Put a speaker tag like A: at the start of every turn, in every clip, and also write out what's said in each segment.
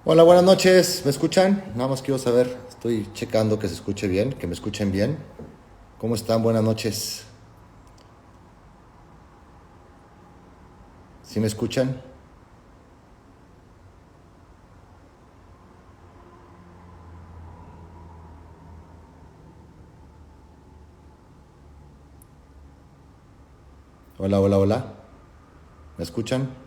A: Hola, buenas noches. ¿Me escuchan? Nada más quiero saber. Estoy checando que se escuche bien, que me escuchen bien. ¿Cómo están? Buenas noches. ¿Sí me escuchan? Hola, hola, hola. ¿Me escuchan?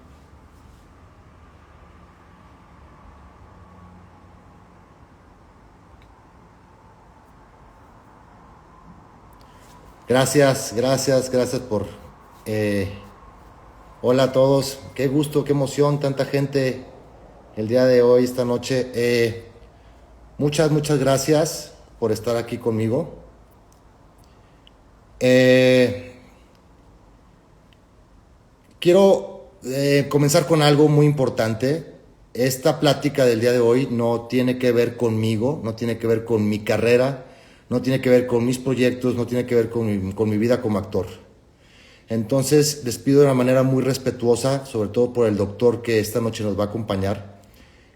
A: Gracias, gracias, gracias por... eh, hola a todos. Qué gusto, qué emoción, tanta gente el día de hoy, esta noche. Muchas gracias por estar aquí conmigo. Eh, Quiero comenzar con algo muy importante. Esta plática del día de hoy no tiene que ver conmigo, no tiene que ver con mi carrera, no tiene que ver con mis proyectos, no tiene que ver con mi vida como actor. Entonces les pido de una manera muy respetuosa, sobre todo por el doctor que esta noche nos va a acompañar,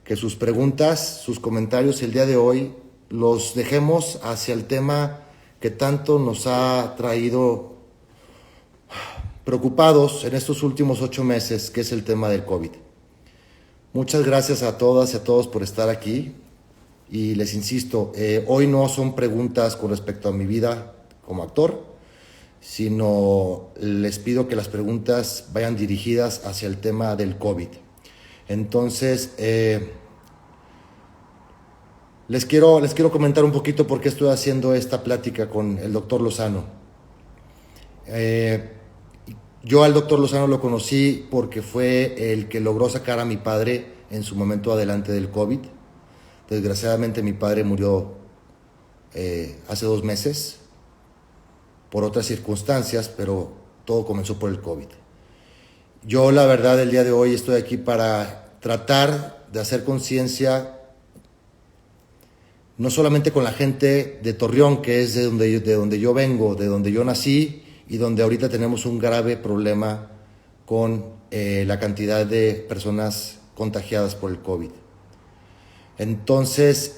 A: que sus preguntas, sus comentarios el día de hoy los dejemos hacia el tema que tanto nos ha traído preocupados en estos últimos 8 meses, que es el tema del COVID. Muchas gracias a todas y a todos por estar aquí. Y les insisto, hoy no son preguntas con respecto a mi vida como actor, sino les pido que las preguntas vayan dirigidas hacia el tema del COVID. Entonces, les quiero comentar un poquito por qué estoy haciendo esta plática con el doctor Lozano. Eh, yo al doctor Lozano lo conocí porque fue el que logró sacar a mi padre en su momento adelante del COVID. Desgraciadamente mi padre murió hace 2 meses por otras circunstancias, pero todo comenzó por el COVID. Yo la verdad el día de hoy estoy aquí para tratar de hacer conciencia no solamente con la gente de Torreón, que es de donde yo vengo, de donde yo nací y donde ahorita tenemos un grave problema con la cantidad de personas contagiadas por el COVID. Entonces,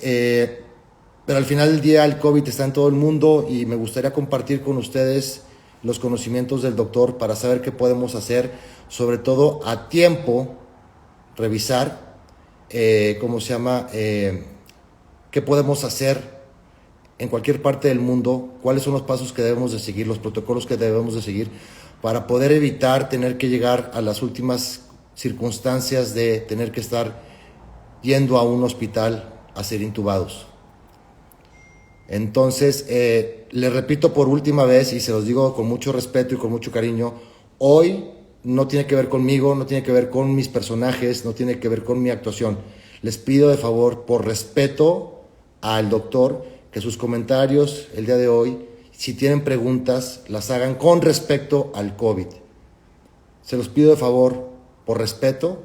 A: pero al final del día el COVID está en todo el mundo y me gustaría compartir con ustedes los conocimientos del doctor para saber qué podemos hacer, sobre todo a tiempo, revisar, ¿cómo se llama? ¿Qué podemos hacer en cualquier parte del mundo? ¿Cuáles son los pasos que debemos de seguir, los protocolos que debemos de seguir para poder evitar tener que llegar a las últimas circunstancias de tener que estar yendo a un hospital a ser intubados? Entonces, les repito por última vez y se los digo con mucho respeto y con mucho cariño, hoy no tiene que ver conmigo, no tiene que ver con mis personajes, no tiene que ver con mi actuación. Les pido de favor, por respeto al doctor, que sus comentarios el día de hoy, si tienen preguntas, las hagan con respecto al COVID. Se los pido de favor, por respeto,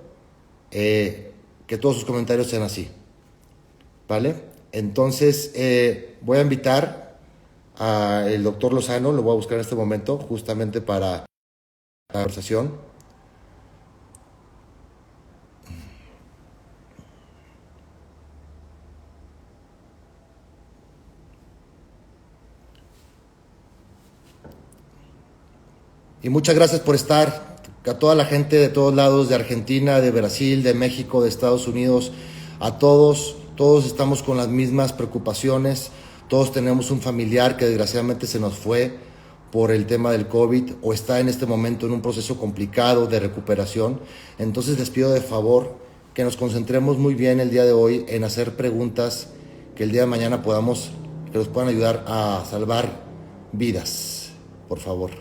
A: que todos sus comentarios sean así. ¿Vale? Entonces, voy a invitar al doctor Lozano, lo voy a buscar en este momento, justamente para la conversación. Y muchas gracias por estar, a toda la gente de todos lados, de Argentina, de Brasil, de México, de Estados Unidos, a todos, todos estamos con las mismas preocupaciones, todos tenemos un familiar que desgraciadamente se nos fue por el tema del COVID o está en este momento en un proceso complicado de recuperación. Entonces les pido de favor que nos concentremos muy bien el día de hoy en hacer preguntas que el día de mañana podamos, que nos puedan ayudar a salvar vidas, por favor.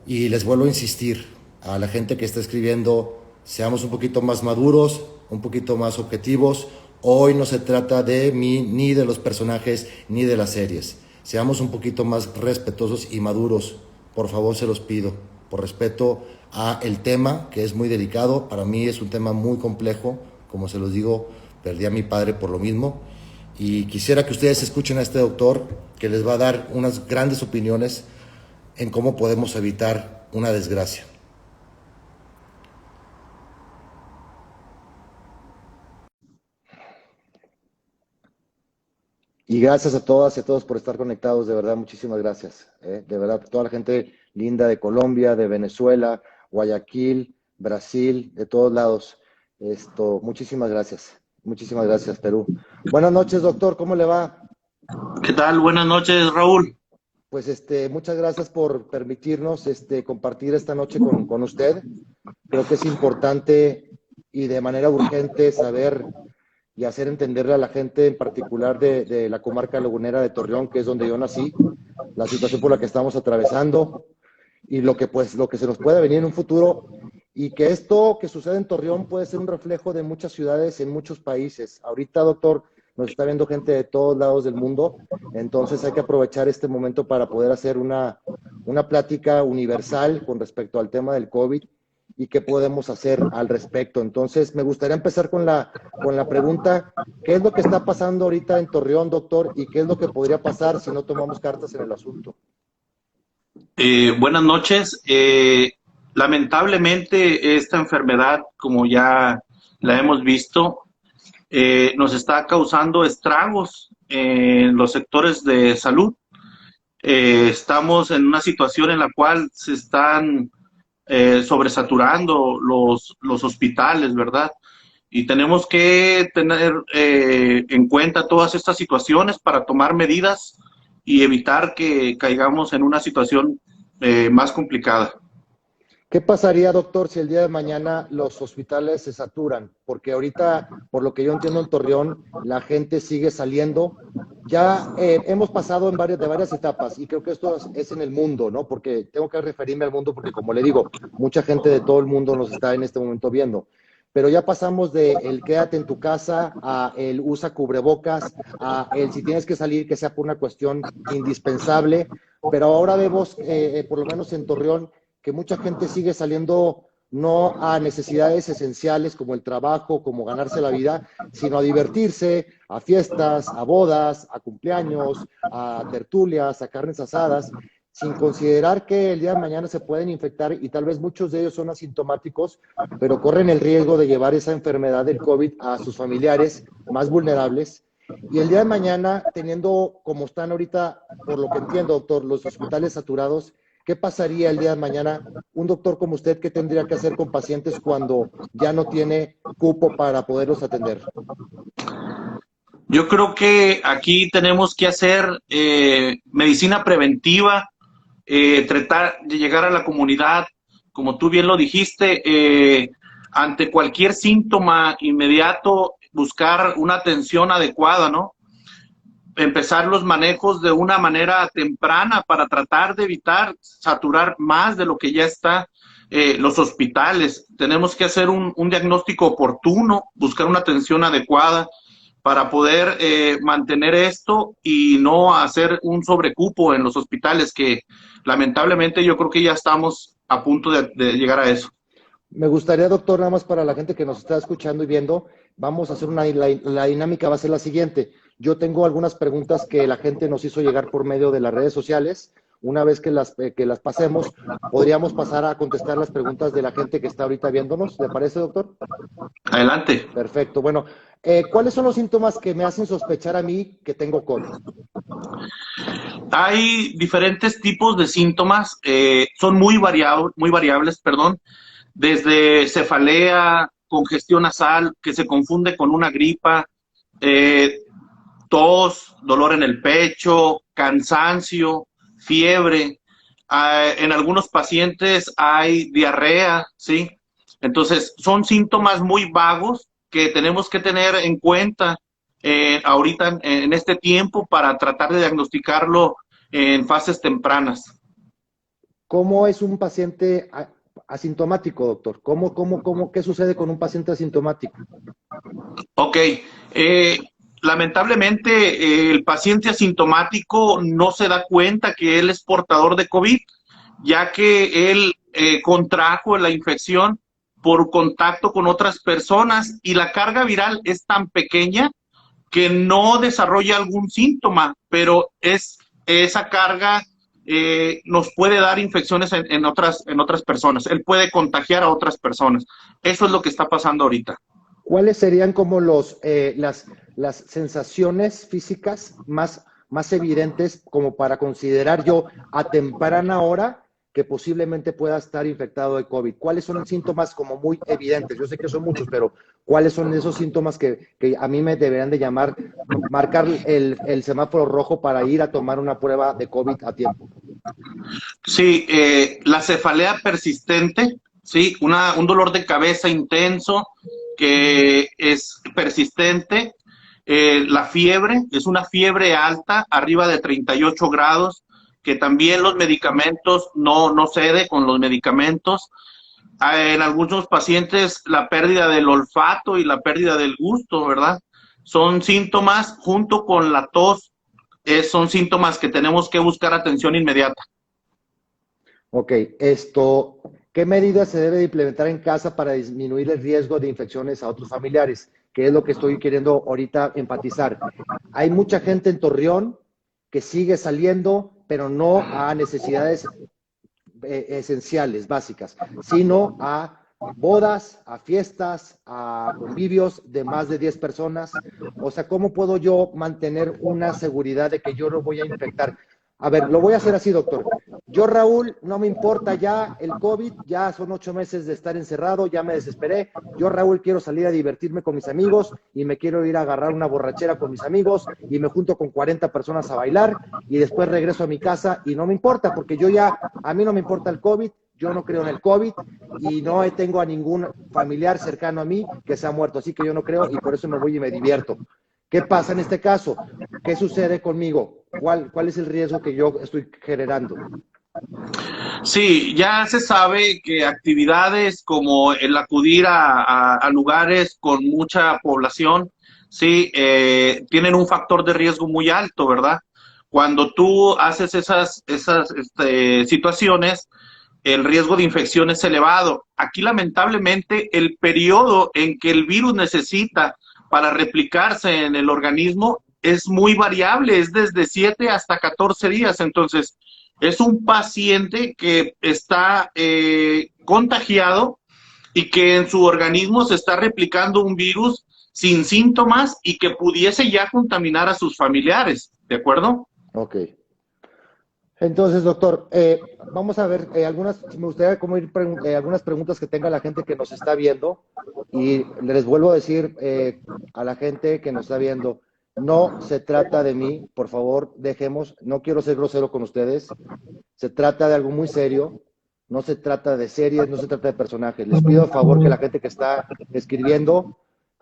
A: Y les vuelvo a insistir a la gente que está escribiendo, seamos un poquito más maduros, un poquito más objetivos. Hoy no se trata de mí, ni de los personajes, ni de las series. Seamos un poquito más respetuosos y maduros. Por favor, se los pido. Por respeto a el tema, que es muy delicado. Para mí es un tema muy complejo. Como se los digo, perdí a mi padre por lo mismo. Y quisiera que ustedes escuchen a este doctor, que les va a dar unas grandes opiniones en cómo podemos evitar una desgracia. Y gracias a todas y a todos por estar conectados, de verdad, muchísimas gracias. De verdad, toda la gente linda de Colombia, de Venezuela, Guayaquil, Brasil, de todos lados. Muchísimas gracias, Perú. Buenas noches, doctor, ¿cómo le va?
B: ¿Qué tal? Buenas noches, Raúl.
A: Pues muchas gracias por permitirnos compartir esta noche con usted. Creo que es importante y de manera urgente saber y hacer entenderle a la gente, en particular de la comarca lagunera de Torreón, que es donde yo nací, la situación por la que estamos atravesando y lo que se nos puede venir en un futuro, y que esto que sucede en Torreón puede ser un reflejo de muchas ciudades en muchos países. Ahorita, doctor, nos está viendo gente de todos lados del mundo, entonces hay que aprovechar este momento para poder hacer una plática universal con respecto al tema del COVID y qué podemos hacer al respecto. Entonces, me gustaría empezar con la pregunta: ¿qué es lo que está pasando ahorita en Torreón, doctor? ¿Y qué es lo que podría pasar si no tomamos cartas en el asunto?
B: Buenas noches. Lamentablemente, esta enfermedad, como ya la hemos visto, nos está causando estragos en los sectores de salud. Estamos en una situación en la cual se están sobresaturando los hospitales, ¿verdad? Y tenemos que tener en cuenta todas estas situaciones para tomar medidas y evitar que caigamos en una situación más complicada.
A: ¿Qué pasaría, doctor, si el día de mañana los hospitales se saturan? Porque ahorita, por lo que yo entiendo en Torreón, la gente sigue saliendo. Ya hemos pasado de varias etapas, y creo que esto es en el mundo, ¿no? Porque tengo que referirme al mundo porque, como le digo, mucha gente de todo el mundo nos está en este momento viendo. Pero ya pasamos de el quédate en tu casa a el usa cubrebocas, a el si tienes que salir que sea por una cuestión indispensable. Pero ahora vemos, por lo menos en Torreón, que mucha gente sigue saliendo no a necesidades esenciales como el trabajo, como ganarse la vida, sino a divertirse, a fiestas, a bodas, a cumpleaños, a tertulias, a carnes asadas, sin considerar que el día de mañana se pueden infectar, y tal vez muchos de ellos son asintomáticos, pero corren el riesgo de llevar esa enfermedad del COVID a sus familiares más vulnerables. Y el día de mañana, teniendo como están ahorita, por lo que entiendo, doctor, los hospitales saturados, ¿qué pasaría el día de mañana? Un doctor como usted, ¿qué tendría que hacer con pacientes cuando ya no tiene cupo para poderlos atender?
B: Yo creo que aquí tenemos que hacer medicina preventiva, tratar de llegar a la comunidad, como tú bien lo dijiste, ante cualquier síntoma inmediato, buscar una atención adecuada, ¿no? Empezar los manejos de una manera temprana para tratar de evitar saturar más de lo que ya está los hospitales. Tenemos que hacer un diagnóstico oportuno, buscar una atención adecuada para poder mantener esto y no hacer un sobrecupo en los hospitales, que lamentablemente yo creo que ya estamos a punto de llegar a eso.
A: Me gustaría, doctor, nada más para la gente que nos está escuchando y viendo, vamos a hacer la dinámica va a ser la siguiente. Yo tengo algunas preguntas que la gente nos hizo llegar por medio de las redes sociales. Una vez que las pasemos, podríamos pasar a contestar las preguntas de la gente que está ahorita viéndonos. ¿Le parece, doctor?
B: Adelante.
A: Perfecto. Bueno, ¿cuáles son los síntomas que me hacen sospechar a mí que tengo COVID?
B: Hay diferentes tipos de síntomas, son muy variables, perdón, desde cefalea, congestión nasal, que se confunde con una gripa, eh, tos, dolor en el pecho, cansancio, fiebre. En algunos pacientes hay diarrea, ¿sí? Entonces, son síntomas muy vagos que tenemos que tener en cuenta ahorita en este tiempo para tratar de diagnosticarlo en fases tempranas.
A: ¿Cómo es un paciente asintomático, doctor? ¿Qué sucede con un paciente asintomático?
B: Ok, lamentablemente el paciente asintomático no se da cuenta que él es portador de COVID, ya que él contrajo la infección por contacto con otras personas y la carga viral es tan pequeña que no desarrolla algún síntoma, pero esa carga nos puede dar infecciones en otras personas. Él puede contagiar a otras personas. Eso es lo que está pasando ahorita.
C: ¿Cuáles serían como las sensaciones físicas más evidentes como para considerar yo a temprana hora que posiblemente pueda estar infectado de COVID? ¿Cuáles son los síntomas como muy evidentes? Yo sé que son muchos, pero ¿cuáles son esos síntomas que a mí me deberían de marcar el semáforo rojo para ir a tomar una prueba de COVID a tiempo?
B: Sí, la cefalea persistente, sí, un dolor de cabeza intenso que es persistente. La fiebre, es una fiebre alta, arriba de 38 grados, que también los medicamentos no cede con los medicamentos. En algunos pacientes la pérdida del olfato y la pérdida del gusto, ¿verdad? Son síntomas, junto con la tos, son síntomas que tenemos que buscar atención inmediata.
C: Ok, ¿qué medidas se debe de implementar en casa para disminuir el riesgo de infecciones a otros familiares? Que es lo que estoy queriendo ahorita enfatizar. Hay mucha gente en Torreón que sigue saliendo, pero no a necesidades esenciales, básicas, sino a bodas, a fiestas, a convivios de más de 10 personas. O sea, ¿cómo puedo yo mantener una seguridad de que yo no voy a infectar? A ver, lo voy a hacer así, doctor. Yo, Raúl, no me importa ya el COVID, ya son 8 meses de estar encerrado, ya me desesperé. Yo, Raúl, quiero salir a divertirme con mis amigos y me quiero ir a agarrar una borrachera con mis amigos y me junto con 40 personas a bailar y después regreso a mi casa y no me importa porque a mí no me importa el COVID, yo no creo en el COVID y no tengo a ningún familiar cercano a mí que se ha muerto, así que yo no creo y por eso me voy y me divierto. ¿Qué pasa en este caso? ¿Qué sucede conmigo? ¿Cuál es el riesgo que yo estoy generando?
B: Sí, ya se sabe que actividades como el acudir a lugares con mucha población, sí, tienen un factor de riesgo muy alto, ¿verdad? Cuando tú haces esas situaciones, el riesgo de infección es elevado. Aquí, lamentablemente, el periodo en que el virus necesita para replicarse en el organismo es muy variable, es desde 7 hasta 14 días. Entonces, es un paciente que está contagiado y que en su organismo se está replicando un virus sin síntomas y que pudiese ya contaminar a sus familiares, ¿de acuerdo?
C: Ok. Entonces, doctor, vamos a ver me gustaría como ir algunas preguntas que tenga la gente que nos está viendo y les vuelvo a decir a la gente que nos está viendo, no se trata de mí, por favor, no quiero ser grosero con ustedes, se trata de algo muy serio, no se trata de series, no se trata de personajes. Les pido, por favor, que la gente que está escribiendo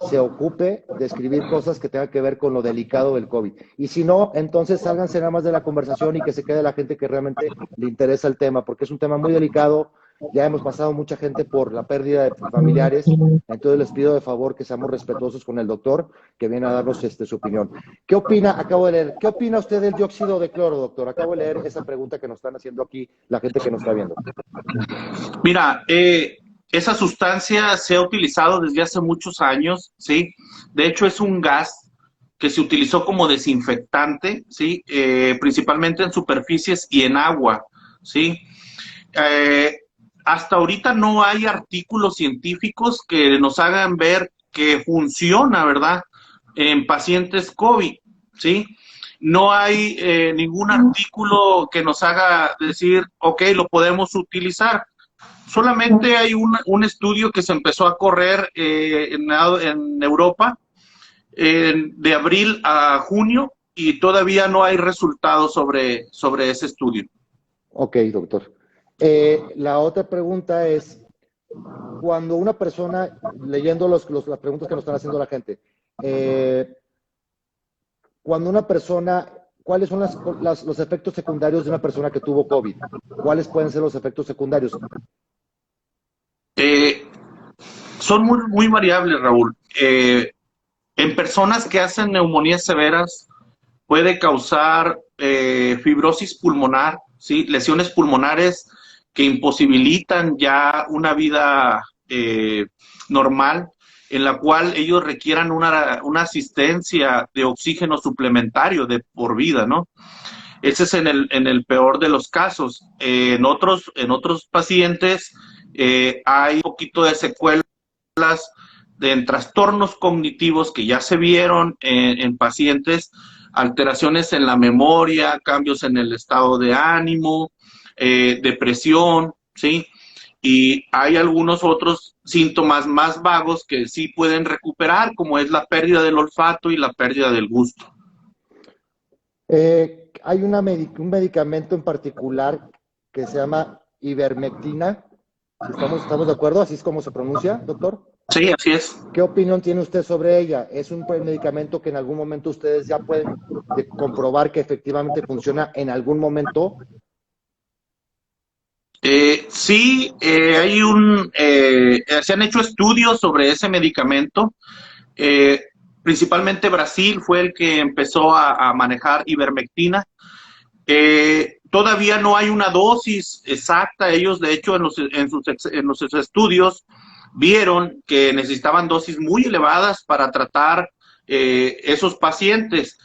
C: se ocupe de escribir cosas que tengan que ver con lo delicado del COVID. Y si no, entonces sálganse nada más de la conversación y que se quede la gente que realmente le interesa el tema, porque es un tema muy delicado. Ya hemos pasado mucha gente por la pérdida de familiares, entonces les pido de favor que seamos respetuosos con el doctor que viene a darnos su opinión. ¿Qué opina? Acabo de leer. ¿Qué opina usted del dióxido de cloro, doctor? Acabo de leer esa pregunta que nos están haciendo aquí la gente que nos está viendo.
B: Mira, esa sustancia se ha utilizado desde hace muchos años, ¿sí? De hecho, es un gas que se utilizó como desinfectante, ¿sí? Principalmente en superficies y en agua, ¿sí? Hasta ahorita no hay artículos científicos que nos hagan ver que funciona, ¿verdad? En pacientes COVID, ¿sí? No hay ningún artículo que nos haga decir, ok, lo podemos utilizar. Solamente hay un estudio que se empezó a correr en Europa de abril a junio y todavía no hay resultados sobre ese estudio.
C: Ok, doctor. La otra pregunta es, cuando una persona, leyendo las preguntas que nos están haciendo la gente, cuando una persona, ¿cuáles son los efectos secundarios de una persona que tuvo COVID? ¿Cuáles pueden ser los efectos secundarios?
B: Son muy, muy variables, Raúl. En personas que hacen neumonías severas puede causar fibrosis pulmonar, ¿sí? Lesiones pulmonares que imposibilitan ya una vida normal, en la cual ellos requieran una asistencia de oxígeno suplementario de por vida, ¿no? Ese es en el peor de los casos. En otros pacientes hay un poquito de secuelas en trastornos cognitivos que ya se vieron en pacientes, alteraciones en la memoria, cambios en el estado de ánimo, depresión, ¿sí? Y hay algunos otros síntomas más vagos que sí pueden recuperar, como es la pérdida del olfato y la pérdida del gusto.
C: Hay un medicamento en particular que se llama ivermectina. ¿Estamos de acuerdo? ¿Así es como se pronuncia, doctor?
B: Sí, así es.
C: ¿Qué opinión tiene usted sobre ella? ¿Es un medicamento que en algún momento ustedes ya pueden comprobar que efectivamente funciona en algún momento?
B: Sí, se han hecho estudios sobre ese medicamento. Principalmente Brasil fue el que empezó a manejar ivermectina. Todavía no hay una dosis exacta. Ellos, de hecho, en los estudios vieron que necesitaban dosis muy elevadas para tratar esos pacientes.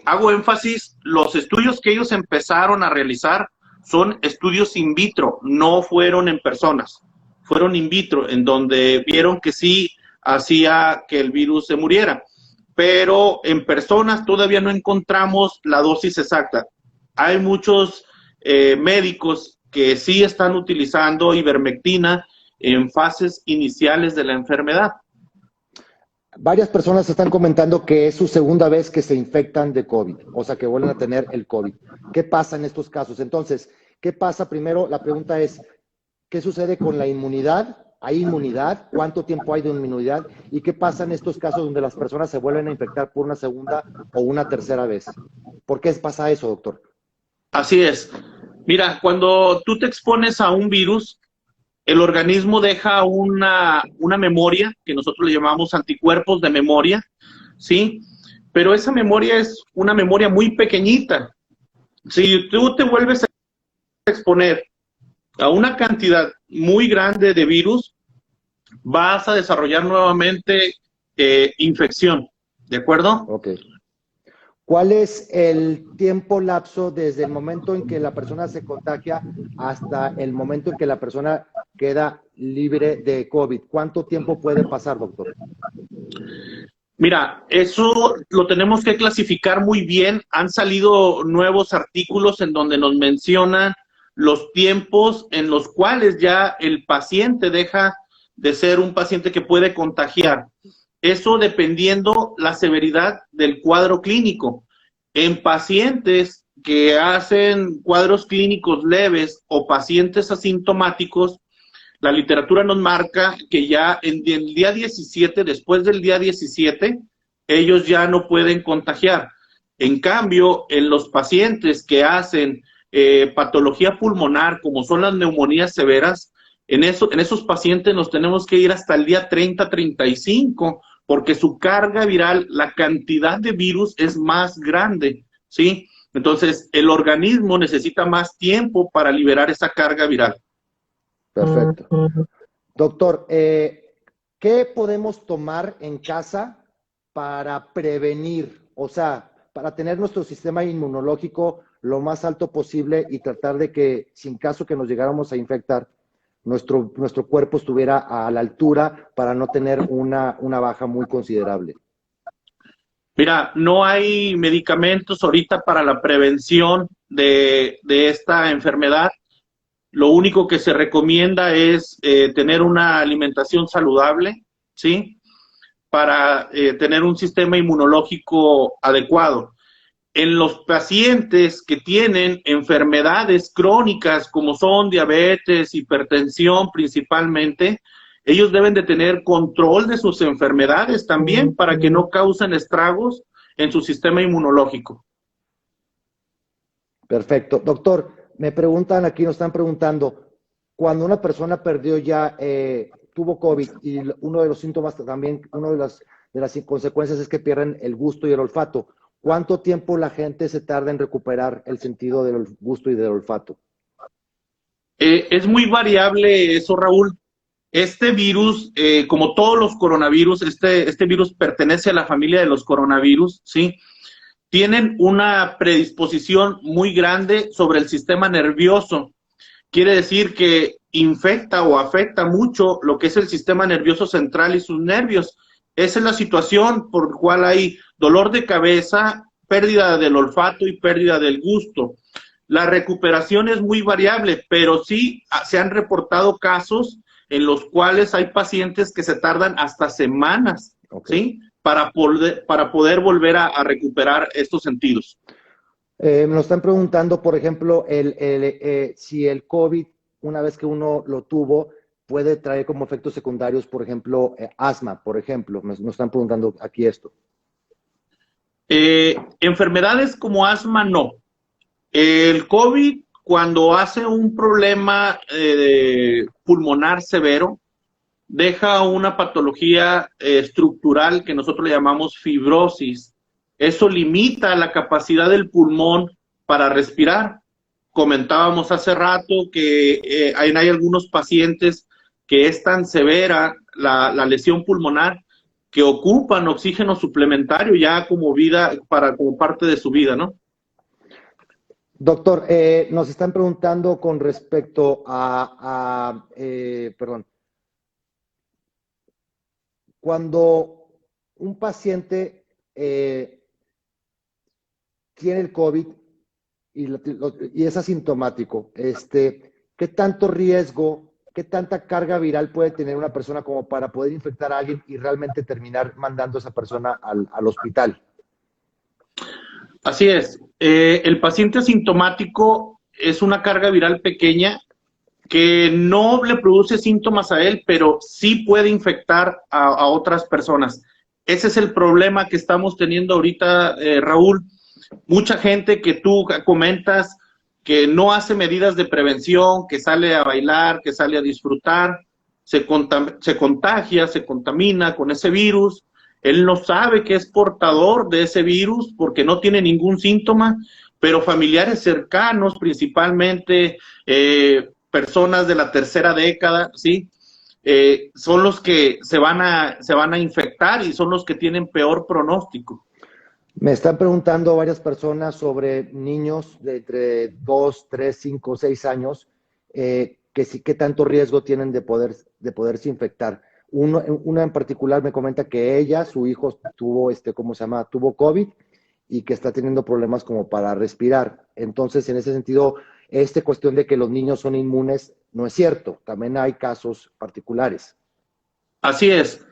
B: Hago énfasis, los estudios que ellos empezaron a realizar son estudios in vitro, no fueron en personas, fueron in vitro, en donde vieron que sí hacía que el virus se muriera, pero en personas todavía no encontramos la dosis exacta. Hay muchos médicos que sí están utilizando ivermectina en fases iniciales de la enfermedad.
C: Varias personas están comentando que es su segunda vez que se infectan de COVID, o sea, que vuelven a tener el COVID. ¿Qué pasa en estos casos? Entonces, ¿qué pasa? Primero, la pregunta es, ¿qué sucede con la inmunidad? ¿Hay inmunidad? ¿Cuánto tiempo hay de inmunidad? ¿Y qué pasa en estos casos donde las personas se vuelven a infectar por una segunda o una tercera vez? ¿Por qué pasa eso, doctor?
B: Así es. Mira, cuando tú te expones a un virus, el organismo deja una memoria, que nosotros le llamamos anticuerpos de memoria, ¿sí? Pero esa memoria es una memoria muy pequeñita. Si tú te vuelves a exponer a una cantidad muy grande de virus, vas a desarrollar nuevamente infección, ¿de acuerdo?
C: Ok. ¿Cuál es el tiempo lapso desde el momento en que la persona se contagia hasta el momento en que la persona queda libre de COVID? ¿Cuánto tiempo puede pasar, doctor?
B: Mira, eso lo tenemos que clasificar muy bien. Han salido nuevos artículos en donde nos mencionan los tiempos en los cuales ya el paciente deja de ser un paciente que puede contagiar. Eso dependiendo la severidad del cuadro clínico. En pacientes que hacen cuadros clínicos leves o pacientes asintomáticos, la literatura nos marca que ya en el día 17, después del día 17, ellos ya no pueden contagiar. En cambio, en los pacientes que hacen patología pulmonar, como son las neumonías severas, en esos pacientes nos tenemos que ir hasta el día 30, 35, porque su carga viral, la cantidad de virus es más grande, ¿sí? Entonces, el organismo necesita más tiempo para liberar esa carga viral.
C: Perfecto. Doctor, ¿qué podemos tomar en casa para prevenir, o sea, para tener nuestro sistema inmunológico lo más alto posible y tratar de que, sin caso que nos llegáramos a infectar, nuestro cuerpo estuviera a la altura para no tener una baja muy considerable?
B: Mira, no hay medicamentos ahorita para la prevención de esta enfermedad. Lo único que se recomienda es tener una alimentación saludable, ¿sí? Para tener un sistema inmunológico adecuado. En los pacientes que tienen enfermedades crónicas como son diabetes, hipertensión principalmente, ellos deben de tener control de sus enfermedades también para que no causen estragos en su sistema inmunológico.
C: Perfecto. Doctor, me preguntan aquí, nos están preguntando, cuando una persona perdió ya, tuvo COVID y uno de los síntomas también, una de las consecuencias es que pierden el gusto y el olfato. ¿Cuánto tiempo la gente se tarda en recuperar el sentido del gusto y del olfato?
B: Es muy variable eso, Raúl. Este virus, como todos los coronavirus, este virus pertenece a la familia de los coronavirus, ¿sí? Tienen una predisposición muy grande sobre el sistema nervioso. quiere decir que infecta o afecta mucho lo que es el sistema nervioso central y sus nervios. Esa es la situación por la cual hay dolor de cabeza, pérdida del olfato y pérdida del gusto. La recuperación es muy variable, pero sí se han reportado casos en los cuales hay pacientes que se tardan hasta semanas, ¿sí? Para poder volver a recuperar estos sentidos.
C: Me lo están preguntando, por ejemplo, si el COVID, una vez que uno lo tuvo, puede traer como efectos secundarios, por ejemplo, asma, por ejemplo. Nos están preguntando aquí esto.
B: Enfermedades como asma, no. El COVID, cuando hace un problema pulmonar severo, deja una patología estructural que nosotros le llamamos fibrosis. Eso limita la capacidad del pulmón para respirar. Comentábamos hace rato que hay algunos pacientes que es tan severa la lesión pulmonar que ocupan oxígeno suplementario ya como como parte de su vida, ¿no?
C: Doctor, nos están preguntando con respecto perdón, cuando un paciente tiene el COVID y es asintomático, ¿qué tanto riesgo, qué tanta carga viral puede tener una persona como para poder infectar a alguien y realmente terminar mandando a esa persona al hospital?
B: Así es. El paciente asintomático es una carga viral pequeña que no le produce síntomas a él, pero sí puede infectar a otras personas. Ese es el problema que estamos teniendo ahorita, Raúl. Mucha gente que tú comentas que no hace medidas de prevención, que sale a bailar, que sale a disfrutar, se contagia, se contamina con ese virus. Él no sabe que es portador de ese virus porque no tiene ningún síntoma, pero familiares cercanos, principalmente personas de la tercera década, ¿sí? Son los que se van a infectar y son los que tienen peor pronóstico.
C: Me están preguntando varias personas sobre niños de entre 2, 3, 5, 6 años qué tanto riesgo tienen de poderse infectar. Una en particular me comenta que su hijo tuvo, tuvo COVID y que está teniendo problemas como para respirar. Entonces, en ese sentido, cuestión de que los niños son inmunes no es cierto. También hay casos particulares.
B: Así es.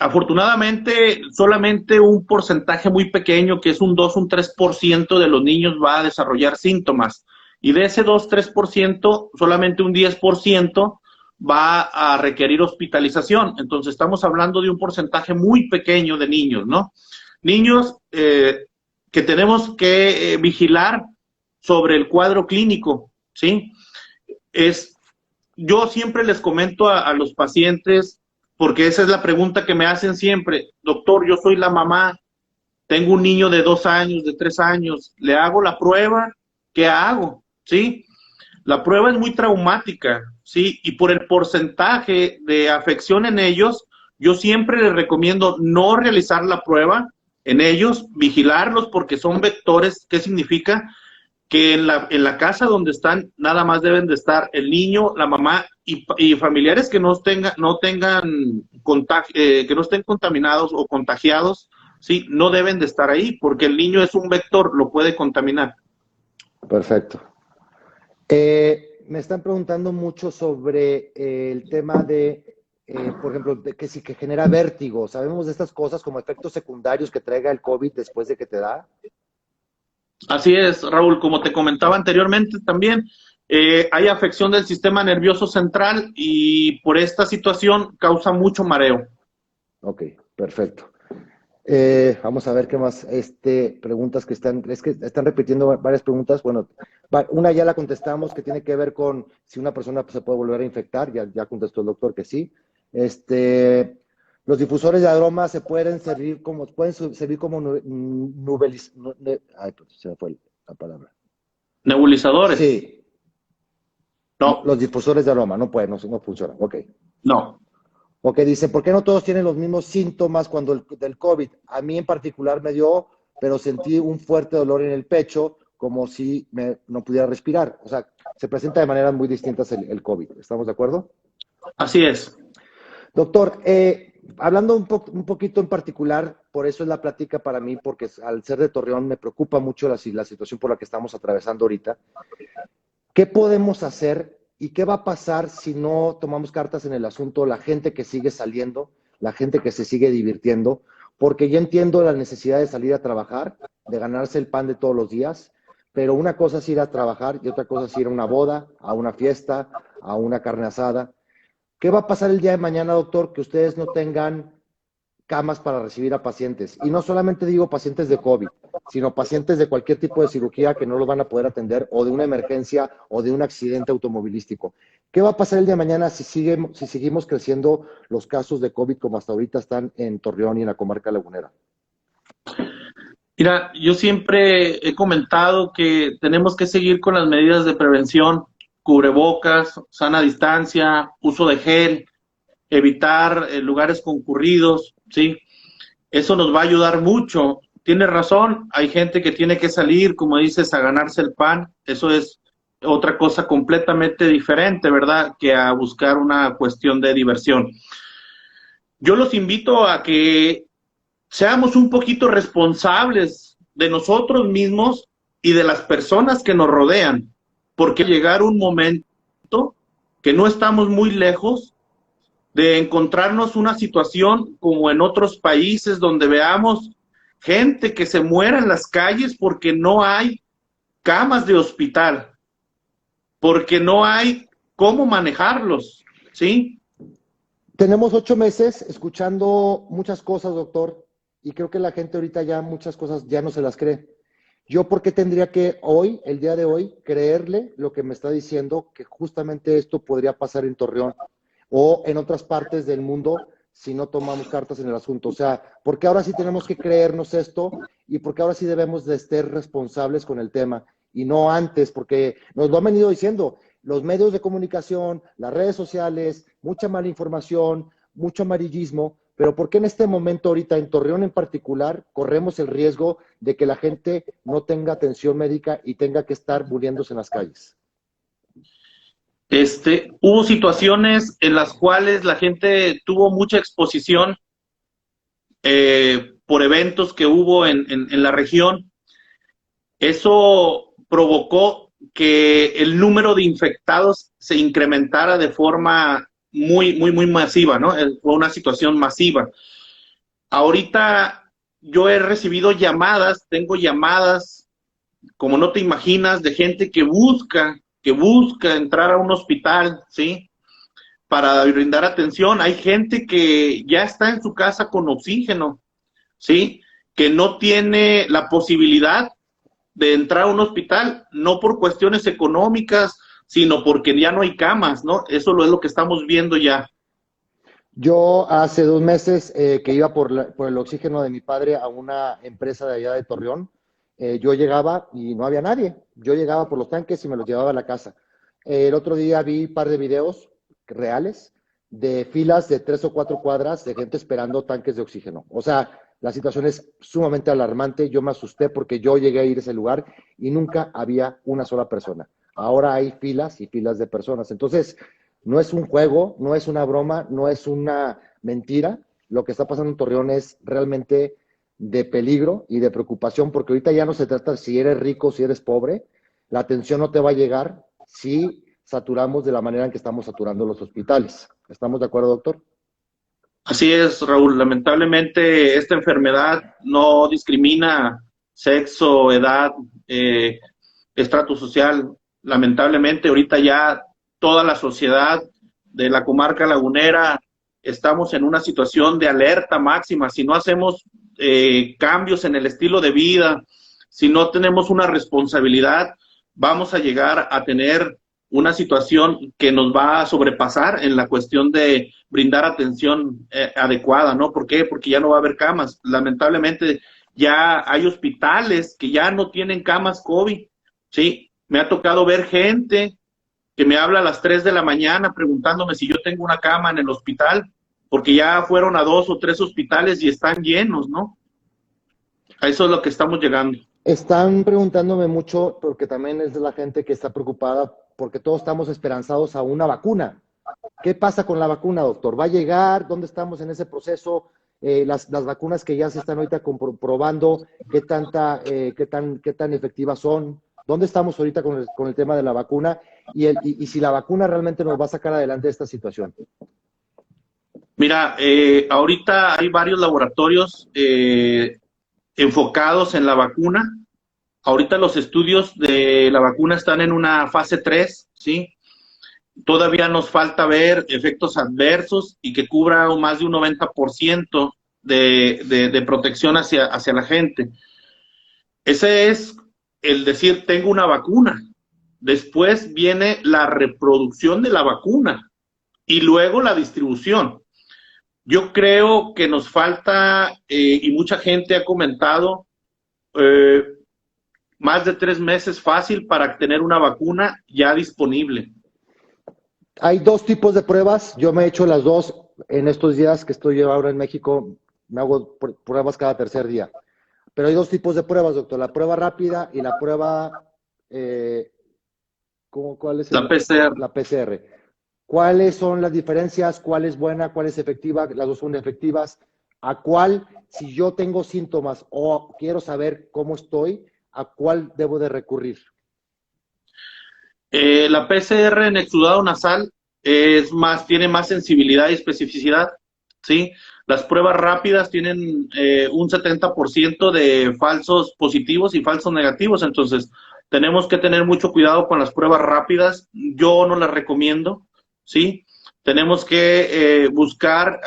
B: Afortunadamente, solamente un porcentaje muy pequeño, que es un 2, un 3% de los niños va a desarrollar síntomas. Y de ese 2, 3%, solamente un 10% va a requerir hospitalización. Entonces, estamos hablando de un porcentaje muy pequeño de niños, ¿no? Niños que tenemos que vigilar sobre el cuadro clínico, ¿sí? Yo siempre les comento a los pacientes, porque esa es la pregunta que me hacen siempre: doctor, yo soy la mamá, tengo un niño de 2 años, de 3 años, ¿le hago la prueba? ¿Qué hago? ¿Sí? La prueba es muy traumática, ¿sí? Y por el porcentaje de afección en ellos, yo siempre les recomiendo no realizar la prueba en ellos, vigilarlos porque son vectores. ¿Qué significa? Que en la casa donde están nada más deben de estar el niño, la mamá y familiares que no estén contaminados o contagiados, sí, no deben de estar ahí porque el niño es un vector, lo puede contaminar.
C: Perfecto. Me están preguntando mucho sobre el tema por ejemplo, que genera vértigo. ¿Sabemos de estas cosas como efectos secundarios que traiga el COVID después de que te da?
B: Así es, Raúl, como te comentaba anteriormente también, hay afección del sistema nervioso central y por esta situación causa mucho mareo.
C: Ok, perfecto. Vamos a ver qué más, preguntas que están repitiendo varias preguntas. Bueno, una ya la contestamos, que tiene que ver con si una persona se puede volver a infectar, ya contestó el doctor que sí. Los difusores de aroma pueden servir como se me fue la palabra.
B: ¿Nebulizadores?
C: Sí.
B: No.
C: Los difusores de aroma, no funcionan, ok.
B: No.
C: Ok, dice, ¿por qué no todos tienen los mismos síntomas cuando del COVID? A mí en particular me dio, pero sentí un fuerte dolor en el pecho, como si no pudiera respirar. O sea, se presenta de maneras muy distintas el COVID. ¿Estamos de acuerdo?
B: Así es.
C: Doctor, hablando un poquito en particular, por eso es la plática para mí, porque al ser de Torreón me preocupa mucho la situación por la que estamos atravesando ahorita. ¿Qué podemos hacer y qué va a pasar si no tomamos cartas en el asunto? La gente que sigue saliendo, la gente que se sigue divirtiendo, porque yo entiendo la necesidad de salir a trabajar, de ganarse el pan de todos los días, pero una cosa es ir a trabajar y otra cosa es ir a una boda, a una fiesta, a una carne asada. ¿Qué va a pasar el día de mañana, doctor, que ustedes no tengan camas para recibir a pacientes? Y no solamente digo pacientes de COVID, sino pacientes de cualquier tipo de cirugía que no los van a poder atender, o de una emergencia, o de un accidente automovilístico. ¿Qué va a pasar el día de mañana si seguimos creciendo los casos de COVID como hasta ahorita están en Torreón y en la comarca lagunera?
B: Mira, yo siempre he comentado que tenemos que seguir con las medidas de prevención, cubrebocas, sana distancia, uso de gel, evitar lugares concurridos, ¿sí? Eso nos va a ayudar mucho. Tienes razón, hay gente que tiene que salir, como dices, a ganarse el pan. Eso es otra cosa completamente diferente, ¿verdad? Que a buscar una cuestión de diversión. Yo los invito a que seamos un poquito responsables de nosotros mismos y de las personas que nos rodean, porque llegar un momento que no estamos muy lejos de encontrarnos una situación como en otros países donde veamos gente que se muera en las calles porque no hay camas de hospital, porque no hay cómo manejarlos, ¿sí?
C: Tenemos 8 meses escuchando muchas cosas, doctor, y creo que la gente ahorita ya muchas cosas ya no se las cree. ¿Yo por qué tendría que hoy, el día de hoy, creerle lo que me está diciendo, que justamente esto podría pasar en Torreón o en otras partes del mundo si no tomamos cartas en el asunto? O sea, ¿por qué ahora sí tenemos que creernos esto y por qué ahora sí debemos de ser responsables con el tema y no antes? Porque nos lo han venido diciendo los medios de comunicación, las redes sociales, mucha mala información, mucho amarillismo, pero ¿por qué en este momento ahorita en Torreón en particular corremos el riesgo de que la gente no tenga atención médica y tenga que estar muriéndose en las calles?
B: Hubo situaciones en las cuales la gente tuvo mucha exposición por eventos que hubo en la región. Eso provocó que el número de infectados se incrementara de forma muy masiva, ¿no? Fue una situación masiva. Ahorita yo he recibido llamadas, tengo llamadas, como no te imaginas, de gente que busca entrar a un hospital, ¿sí? Para brindar atención. Hay gente que ya está en su casa con oxígeno, ¿sí? Que no tiene la posibilidad de entrar a un hospital, no por cuestiones económicas, sino porque ya no hay camas, ¿no? Eso es lo que estamos viendo ya.
C: Yo hace 2 meses que iba por el oxígeno de mi padre a una empresa de allá de Torreón, yo llegaba y no había nadie. Yo llegaba por los tanques y me los llevaba a la casa. El otro día vi un par de videos reales de filas de 3 o 4 cuadras de gente esperando tanques de oxígeno. O sea, la situación es sumamente alarmante. Yo me asusté porque yo llegué a ir a ese lugar y nunca había una sola persona. Ahora hay filas y filas de personas. Entonces, no es un juego, no es una broma, no es una mentira. Lo que está pasando en Torreón es realmente de peligro y de preocupación, porque ahorita ya no se trata si eres rico, si eres pobre. La atención no te va a llegar si saturamos de la manera en que estamos saturando los hospitales. ¿Estamos de acuerdo, doctor?
B: Así es, Raúl. Lamentablemente esta enfermedad no discrimina sexo, edad, estrato social. Lamentablemente ahorita ya toda la sociedad de la comarca lagunera estamos en una situación de alerta máxima. Si no hacemos cambios en el estilo de vida, si no tenemos una responsabilidad, vamos a llegar a tener una situación que nos va a sobrepasar en la cuestión de brindar atención adecuada, ¿no? ¿Por qué? Porque ya no va a haber camas. Lamentablemente ya hay hospitales que ya no tienen camas COVID, ¿sí? Me ha tocado ver gente que me habla a las 3 de la mañana preguntándome si yo tengo una cama en el hospital, porque ya fueron a 2 o 3 hospitales y están llenos, ¿no? A eso es lo que estamos llegando.
C: Están preguntándome mucho, porque también es de la gente que está preocupada, porque todos estamos esperanzados a una vacuna. ¿Qué pasa con la vacuna, doctor? ¿Va a llegar? ¿Dónde estamos en ese proceso? Las vacunas que ya se están ahorita comprobando, ¿qué tan efectivas son? ¿Dónde estamos ahorita con el tema de la vacuna? Y si la vacuna realmente nos va a sacar adelante de esta situación.
B: Mira, ahorita hay varios laboratorios enfocados en la vacuna. Ahorita los estudios de la vacuna están en una fase 3, ¿sí? Todavía nos falta ver efectos adversos y que cubra más de un 90% de protección hacia la gente. Ese es el decir, tengo una vacuna. Después viene la reproducción de la vacuna y luego la distribución. Yo creo que nos falta, y mucha gente ha comentado, eh, más de 3 meses fácil para tener una vacuna ya disponible.
C: Hay dos tipos de pruebas. Yo me he hecho las dos en estos días que estoy ahora en México. Me hago pruebas cada tercer día. Pero hay dos tipos de pruebas, doctor. La prueba rápida y la prueba, ¿cuál es
B: La PCR.
C: la PCR? ¿Cuáles son las diferencias? ¿Cuál es buena? ¿Cuál es efectiva? Las dos son efectivas. ¿A cuál, si yo tengo síntomas o quiero saber cómo estoy, a cuál debo de recurrir?
B: La PCR en exudado nasal tiene más sensibilidad y especificidad, ¿sí? Las pruebas rápidas tienen un 70% de falsos positivos y falsos negativos, entonces tenemos que tener mucho cuidado con las pruebas rápidas. Yo no las recomiendo, ¿sí? Tenemos que buscar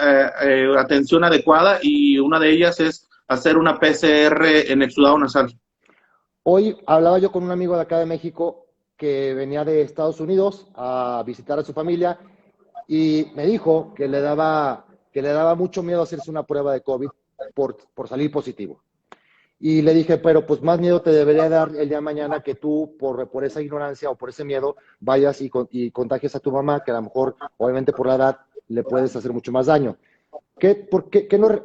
B: atención adecuada y una de ellas es hacer una PCR en exudado nasal.
C: Hoy hablaba yo con un amigo de acá de México que venía de Estados Unidos a visitar a su familia y me dijo que le daba mucho miedo hacerse una prueba de COVID por salir positivo. Y le dije, pero pues más miedo te debería dar el día de mañana que tú, por esa ignorancia o por ese miedo, vayas y contagies a tu mamá, que a lo mejor, obviamente por la edad, le puedes hacer mucho más daño.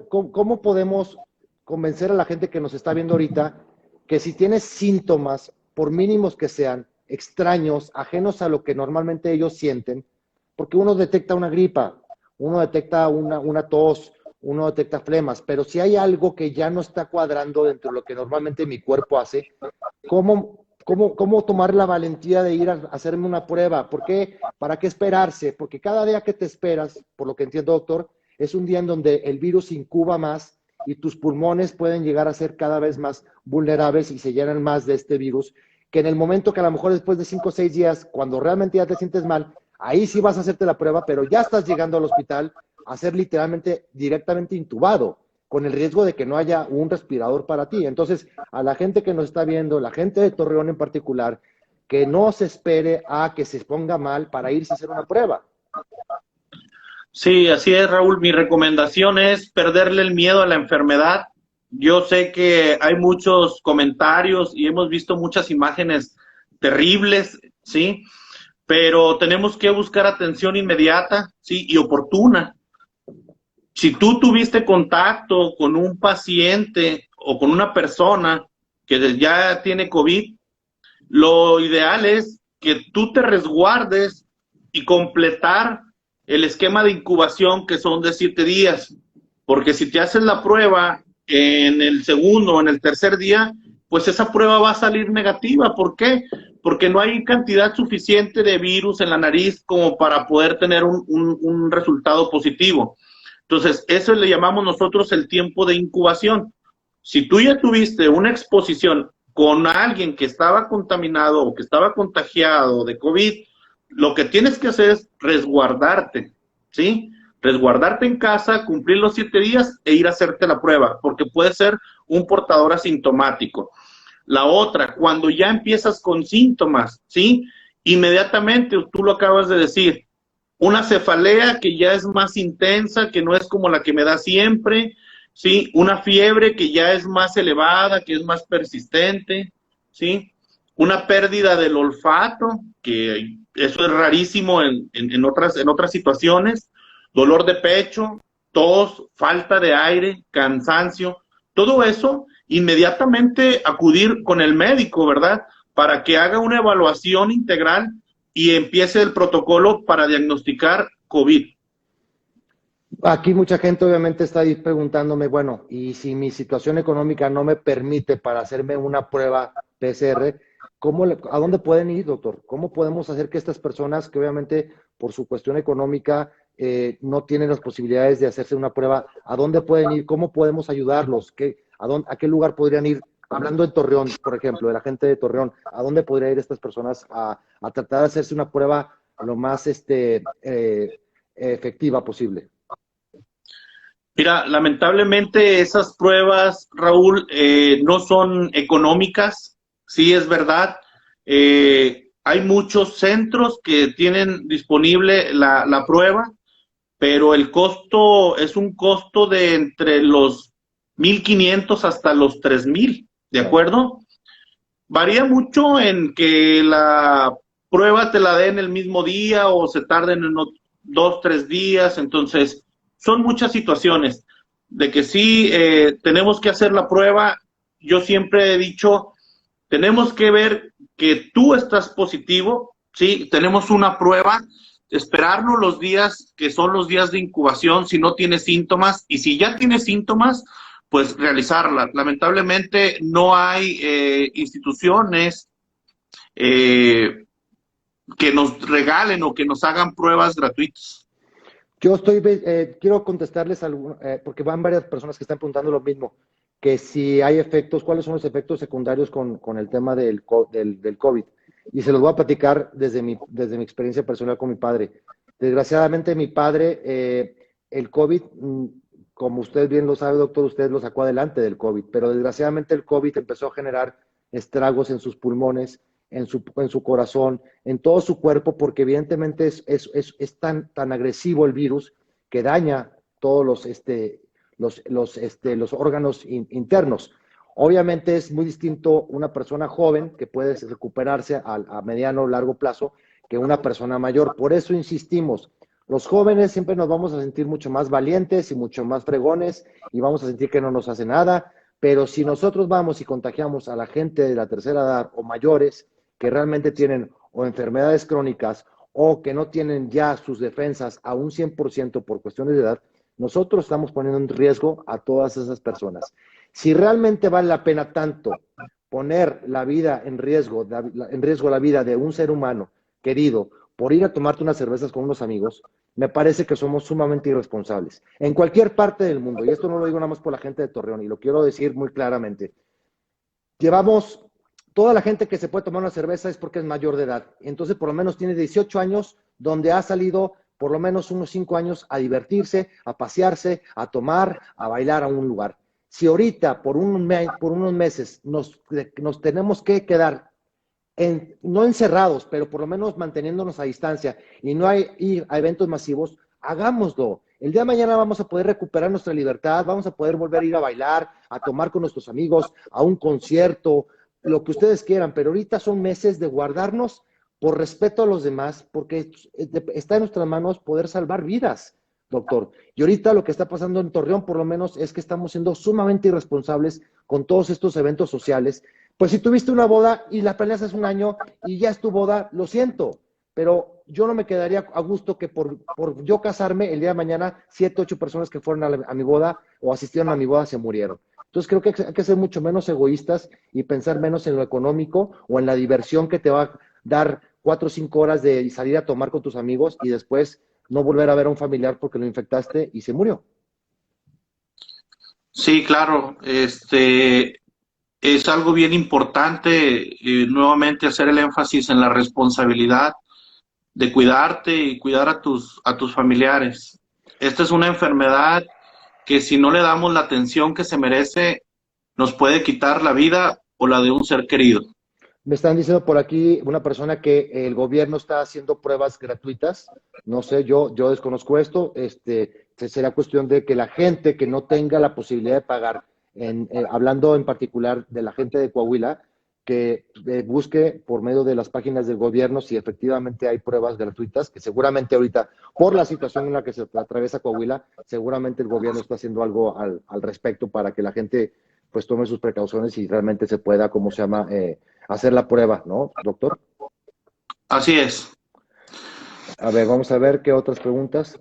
C: ¿Cómo podemos convencer a la gente que nos está viendo ahorita que si tienes síntomas, por mínimos que sean, extraños, ajenos a lo que normalmente ellos sienten, porque uno detecta una gripa, uno detecta una tos, uno detecta flemas, pero si hay algo que ya no está cuadrando dentro de lo que normalmente mi cuerpo hace, ¿cómo tomar la valentía de ir a hacerme una prueba? ¿Por qué? ¿Para qué esperarse? Porque cada día que te esperas, por lo que entiendo, doctor, es un día en donde el virus incuba más y tus pulmones pueden llegar a ser cada vez más vulnerables y se llenan más de este virus, que en el momento que a lo mejor después de 5 o 6 días, cuando realmente ya te sientes mal, ahí sí vas a hacerte la prueba, pero ya estás llegando al hospital a ser literalmente directamente intubado, con el riesgo de que no haya un respirador para ti. Entonces, a la gente que nos está viendo, la gente de Torreón en particular, que no se espere a que se ponga mal para irse a hacer una prueba.
B: Sí, así es, Raúl. Mi recomendación es perderle el miedo a la enfermedad. Yo sé que hay muchos comentarios y hemos visto muchas imágenes terribles, ¿sí? Pero tenemos que buscar atención inmediata, ¿sí? Y oportuna. Si tú tuviste contacto con un paciente o con una persona que ya tiene COVID, lo ideal es que tú te resguardes y completar el esquema de incubación que son de 7 días. Porque si te haces la prueba en el segundo o en el tercer día, pues esa prueba va a salir negativa. ¿Por qué? Porque no hay cantidad suficiente de virus en la nariz como para poder tener un resultado positivo. Entonces, eso le llamamos nosotros el tiempo de incubación. Si tú ya tuviste una exposición con alguien que estaba contaminado o que estaba contagiado de COVID, lo que tienes que hacer es resguardarte, ¿sí? Resguardarte en casa, cumplir los 7 días e ir a hacerte la prueba, porque puede ser un portador asintomático. La otra, cuando ya empiezas con síntomas, ¿sí? Inmediatamente, tú lo acabas de decir, una cefalea que ya es más intensa, que no es como la que me da siempre, ¿sí? Una fiebre que ya es más elevada, que es más persistente, ¿sí? Una pérdida del olfato, que eso es rarísimo en otras situaciones, dolor de pecho, tos, falta de aire, cansancio, todo eso inmediatamente acudir con el médico, ¿verdad? Para que haga una evaluación integral y empiece el protocolo para diagnosticar COVID.
C: Aquí mucha gente obviamente está ahí preguntándome, bueno, y si mi situación económica no me permite para hacerme una prueba PCR, ¿a dónde pueden ir, doctor? ¿Cómo podemos hacer que estas personas que obviamente por su cuestión económica no tienen las posibilidades de hacerse una prueba, ¿a dónde pueden ir? ¿Cómo podemos ayudarlos? ¿A qué lugar podrían ir? Hablando de Torreón, por ejemplo, de la gente de Torreón, ¿a dónde podrían ir estas personas a tratar de hacerse una prueba lo más efectiva posible?
B: Mira, lamentablemente esas pruebas, Raúl, no son económicas, sí es verdad. Hay muchos centros que tienen disponible la prueba, pero el costo es un costo de entre los 1,500 hasta los 3,000, ¿de acuerdo? Varía mucho en que la prueba te la den el mismo día o se tarden en 2, 3 días, entonces son muchas situaciones de que sí tenemos que hacer la prueba. Yo siempre he dicho, tenemos que ver que tú estás positivo, sí, tenemos una prueba, esperarnos los días que son los días de incubación si no tienes síntomas, y si ya tienes síntomas, pues realizarla. Lamentablemente no hay instituciones que nos regalen o que nos hagan pruebas gratuitas.
C: Quiero contestarles porque van varias personas que están preguntando lo mismo, que si hay efectos, cuáles son los efectos secundarios con el tema del COVID. Y se los voy a platicar desde mi experiencia personal con mi padre. Desgraciadamente, mi padre, el COVID, como usted bien lo sabe, doctor, usted lo sacó adelante del COVID, pero desgraciadamente el COVID empezó a generar estragos en sus pulmones, en su corazón, en todo su cuerpo, porque evidentemente es tan agresivo el virus que daña todos los órganos internos. Obviamente es muy distinto una persona joven que puede recuperarse a mediano o largo plazo que una persona mayor. Por eso insistimos, los jóvenes siempre nos vamos a sentir mucho más valientes y mucho más fregones y vamos a sentir que no nos hace nada, pero si nosotros vamos y contagiamos a la gente de la tercera edad o mayores que realmente tienen o enfermedades crónicas o que no tienen ya sus defensas a un 100% por cuestiones de edad, nosotros estamos poniendo en riesgo a todas esas personas. Si realmente vale la pena tanto poner la vida en riesgo la vida de un ser humano querido por ir a tomarte unas cervezas con unos amigos, me parece que somos sumamente irresponsables. En cualquier parte del mundo, y esto no lo digo nada más por la gente de Torreón, y lo quiero decir muy claramente, toda la gente que se puede tomar una cerveza es porque es mayor de edad. Entonces, por lo menos tiene 18 años, donde ha salido por lo menos unos 5 años a divertirse, a pasearse, a tomar, a bailar a un lugar. Si ahorita, por unos meses, nos tenemos que quedar no encerrados, pero por lo menos manteniéndonos a distancia y no ir a eventos masivos, hagámoslo. El día de mañana vamos a poder recuperar nuestra libertad, vamos a poder volver a ir a bailar, a tomar con nuestros amigos, a un concierto, lo que ustedes quieran, pero ahorita son meses de guardarnos por respeto a los demás, porque está en nuestras manos poder salvar vidas, doctor. Y ahorita lo que está pasando en Torreón, por lo menos, es que estamos siendo sumamente irresponsables con todos estos eventos sociales. Pues si tuviste una boda y la planeas hace un año y ya es tu boda, lo siento, pero yo no me quedaría a gusto que por yo casarme el día de mañana, 7, 8 personas que fueron a mi boda o asistieron a mi boda se murieron. Entonces creo que hay que ser mucho menos egoístas y pensar menos en lo económico o en la diversión que te va a dar 4 o 5 horas de salir a tomar con tus amigos y después no volver a ver a un familiar porque lo infectaste y se murió.
B: Sí, claro, es algo bien importante, nuevamente hacer el énfasis en la responsabilidad de cuidarte y cuidar a tus familiares. Esta es una enfermedad que si no le damos la atención que se merece, nos puede quitar la vida o la de un ser querido.
C: Me están diciendo por aquí una persona que el gobierno está haciendo pruebas gratuitas. No sé, yo desconozco esto. Será cuestión de que la gente que no tenga la posibilidad de pagar, hablando en particular de la gente de Coahuila, que busque por medio de las páginas del gobierno si efectivamente hay pruebas gratuitas, que seguramente ahorita, por la situación en la que se atraviesa Coahuila, seguramente el gobierno está haciendo algo al respecto para que la gente pues tome sus precauciones y realmente se pueda, ¿cómo se llama? Hacer la prueba, ¿no, doctor?
B: Así es.
C: A ver, vamos a ver qué otras preguntas.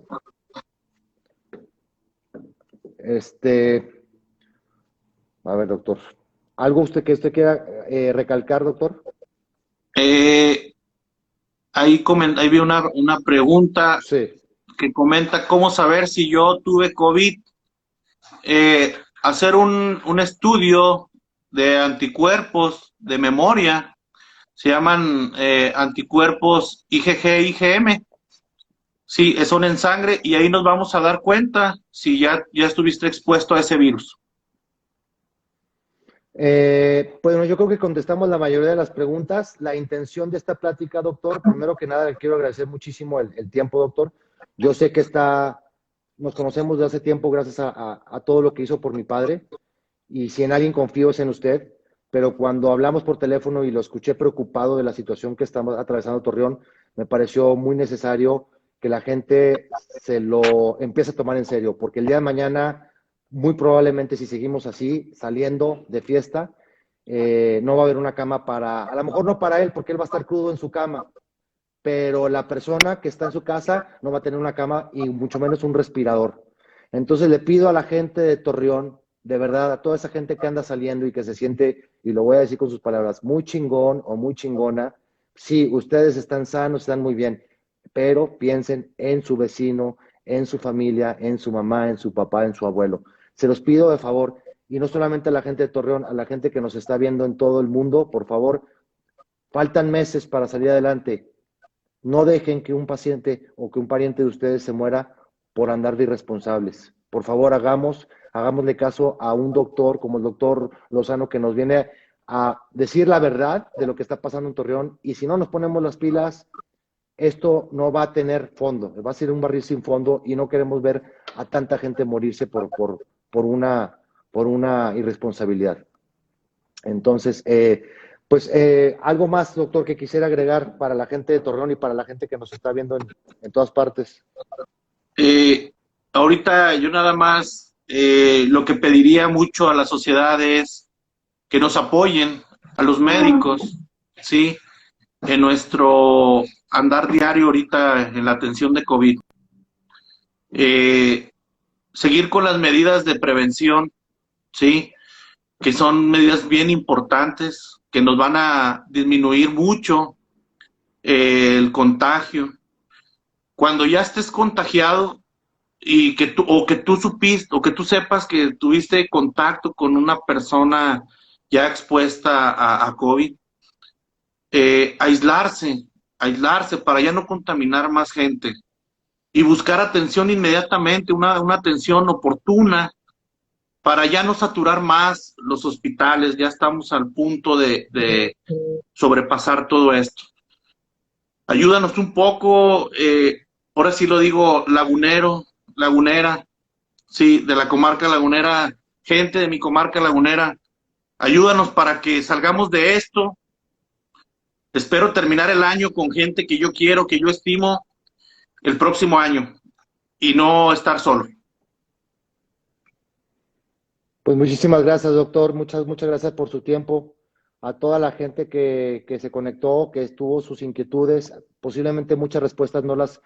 C: A ver, doctor. ¿Algo que usted quiera recalcar, doctor?
B: Eh, ahí vi una pregunta
C: Sí.
B: que comenta cómo saber si yo tuve COVID. Hacer un estudio de anticuerpos de memoria, se llaman anticuerpos IgG, IgM, sí, son en sangre y ahí nos vamos a dar cuenta si ya estuviste expuesto a ese virus.
C: Bueno, yo creo que contestamos la mayoría de las preguntas. La intención de esta plática, doctor, primero que nada, le quiero agradecer muchísimo el tiempo, doctor. Yo sé que nos conocemos de hace tiempo gracias a todo lo que hizo por mi padre. Y si en alguien confío es en usted, pero cuando hablamos por teléfono y lo escuché preocupado de la situación que estamos atravesando Torreón, me pareció muy necesario que la gente se lo empiece a tomar en serio, porque el día de mañana, muy probablemente si seguimos así, saliendo de fiesta, no va a haber una cama a lo mejor no para él, porque él va a estar crudo en su cama, pero la persona que está en su casa no va a tener una cama y mucho menos un respirador. Entonces le pido a la gente de Torreón, de verdad, a toda esa gente que anda saliendo y que se siente, y lo voy a decir con sus palabras, muy chingón o muy chingona, sí, ustedes están sanos, están muy bien, pero piensen en su vecino, en su familia, en su mamá, en su papá, en su abuelo. Se los pido de favor, y no solamente a la gente de Torreón, a la gente que nos está viendo en todo el mundo, por favor, faltan meses para salir adelante. No dejen que un paciente o que un pariente de ustedes se muera por andar de irresponsables. Por favor, hagámosle caso a un doctor como el doctor Lozano que nos viene a decir la verdad de lo que está pasando en Torreón. Y si no nos ponemos las pilas, esto no va a tener fondo. Va a ser un barril sin fondo y no queremos ver a tanta gente morirse por una irresponsabilidad. Entonces, algo más, doctor, que quisiera agregar para la gente de Torreón y para la gente que nos está viendo en todas partes.
B: Ahorita yo nada más lo que pediría mucho a la sociedad es que nos apoyen a los médicos, ¿sí? En nuestro andar diario ahorita en la atención de COVID. Seguir con las medidas de prevención, ¿sí? Que son medidas bien importantes, que nos van a disminuir mucho el contagio. Cuando ya estés contagiado y que tú supiste o que tú sepas que tuviste contacto con una persona ya expuesta a COVID, aislarse para ya no contaminar más gente y buscar atención inmediatamente, una atención oportuna para ya no saturar más los hospitales. Ya estamos al punto de sobrepasar todo esto. Ayúdanos un poco, ahora sí lo digo, lagunera, sí, de la comarca lagunera, gente de mi comarca lagunera, ayúdanos para que salgamos de esto. Espero terminar el año con gente que yo quiero, que yo estimo el próximo año y no estar solo.
C: Pues muchísimas gracias, doctor. Muchas gracias por su tiempo. A toda la gente que se conectó, que estuvo sus inquietudes. Posiblemente muchas respuestas las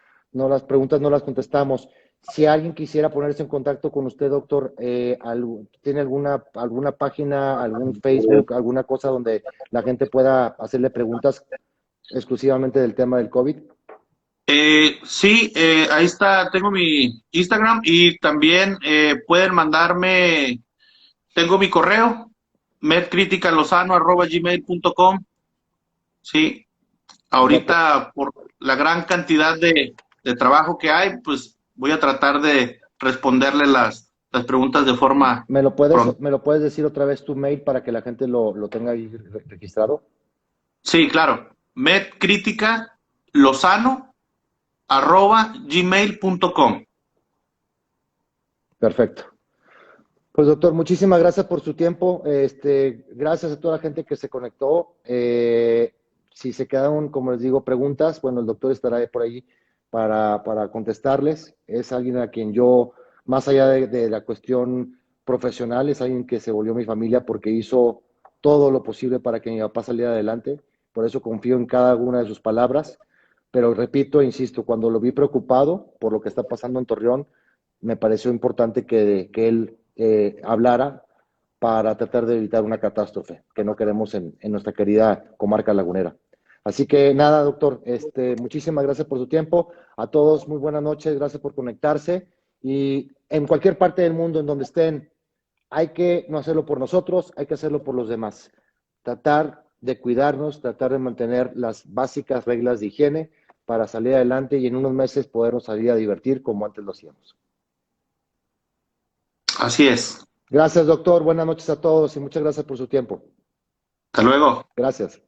C: preguntas no las contestamos. Si alguien quisiera ponerse en contacto con usted, doctor, ¿tiene alguna página, algún Facebook, alguna cosa donde la gente pueda hacerle preguntas exclusivamente del tema del COVID?
B: Sí, ahí está, tengo mi Instagram y también pueden mandarme, tengo mi correo, medcriticalozano@gmail.com. Sí, ahorita por la gran cantidad de trabajo que hay, pues voy a tratar de responderle las preguntas de forma pronta.
C: ¿Me lo puedes decir otra vez tu mail para que la gente lo tenga ahí registrado?
B: Sí, claro, medcriticalozano@gmail.com.
C: Perfecto. Pues doctor, muchísimas gracias por su tiempo. Gracias a toda la gente que se conectó. Si se quedaron, como les digo, preguntas, bueno, el doctor estará por ahí para contestarles. Es alguien a quien yo, más allá de la cuestión profesional, es alguien que se volvió mi familia porque hizo todo lo posible para que mi papá saliera adelante. Por eso confío en cada una de sus palabras. Pero repito, e insisto, cuando lo vi preocupado por lo que está pasando en Torreón, me pareció importante que él hablara para tratar de evitar una catástrofe que no queremos en nuestra querida comarca lagunera. Así que nada, doctor, muchísimas gracias por su tiempo. A todos, muy buenas noches, gracias por conectarse. Y en cualquier parte del mundo en donde estén, hay que no hacerlo por nosotros, hay que hacerlo por los demás. Tratar de cuidarnos, tratar de mantener las básicas reglas de higiene para salir adelante y en unos meses podernos salir a divertir como antes lo hacíamos.
B: Así es.
C: Gracias, doctor. Buenas noches a todos y muchas gracias por su tiempo.
B: Hasta luego.
C: Gracias.